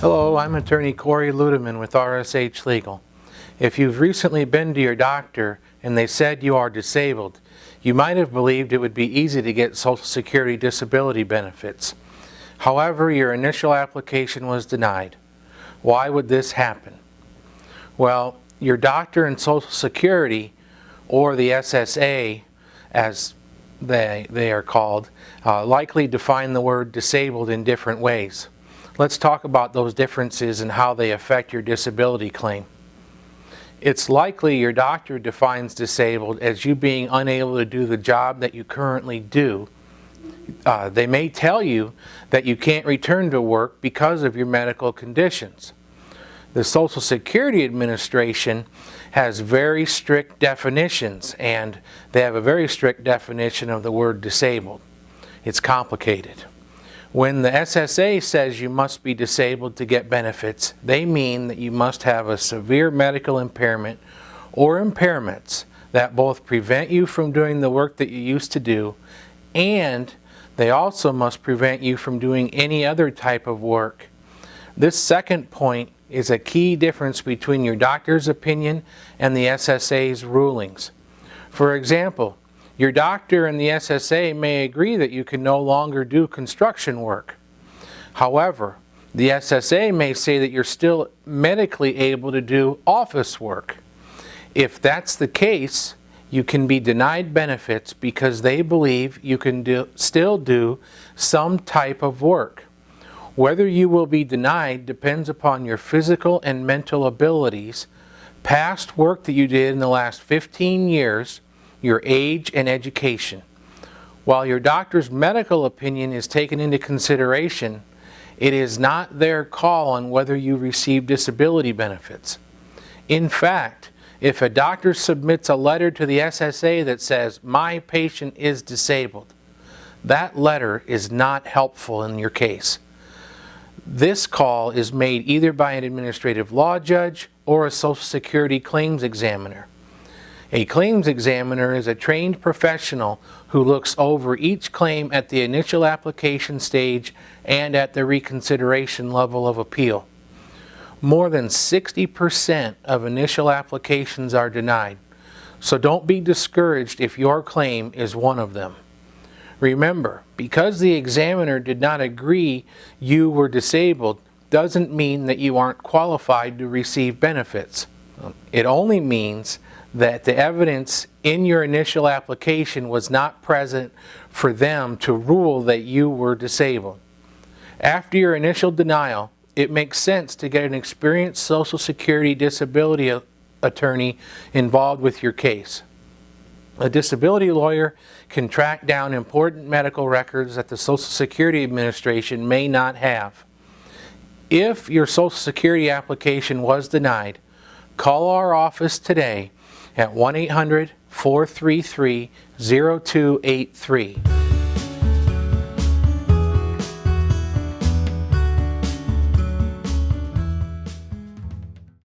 Hello, I'm attorney Corey Ludeman with RSH Legal. If you've recently been to your doctor and they said you are disabled, you might have believed it would be easy to get Social Security disability benefits. However, your initial application was denied. Why would this happen? Well, your doctor and Social Security, or the SSA as they are called, likely define the word disabled in different ways. Let's talk about those differences and how they affect your disability claim. It's likely your doctor defines disabled as you being unable to do the job that you currently do. They may tell you that you can't return to work because of your medical conditions. The Social Security Administration has very strict definitions, and they have a very strict definition of the word disabled. It's complicated. When the SSA says you must be disabled to get benefits, they mean that you must have a severe medical impairment or impairments that both prevent you from doing the work that you used to do, and they also must prevent you from doing any other type of work. This second point is a key difference between your doctor's opinion and the SSA's rulings. For example, your doctor and the SSA may agree that you can no longer do construction work. However, the SSA may say that you're still medically able to do office work. If that's the case, you can be denied benefits because they believe you can still do some type of work. Whether you will be denied depends upon your physical and mental abilities, past work that you did in the last 15 years, your age and education. While your doctor's medical opinion is taken into consideration, it is not their call on whether you receive disability benefits. In fact, if a doctor submits a letter to the SSA that says, "My patient is disabled," that letter is not helpful in your case. This call is made either by an administrative law judge or a Social Security claims examiner. A claims examiner is a trained professional who looks over each claim at the initial application stage and at the reconsideration level of appeal. More than 60% of initial applications are denied, so don't be discouraged if your claim is one of them. Remember, because the examiner did not agree you were disabled doesn't mean that you aren't qualified to receive benefits. It only means that the evidence in your initial application was not present for them to rule that you were disabled. After your initial denial, it makes sense to get an experienced Social Security disability attorney involved with your case. A disability lawyer can track down important medical records that the Social Security Administration may not have. If your Social Security application was denied, call our office today at 1-800-433-0283.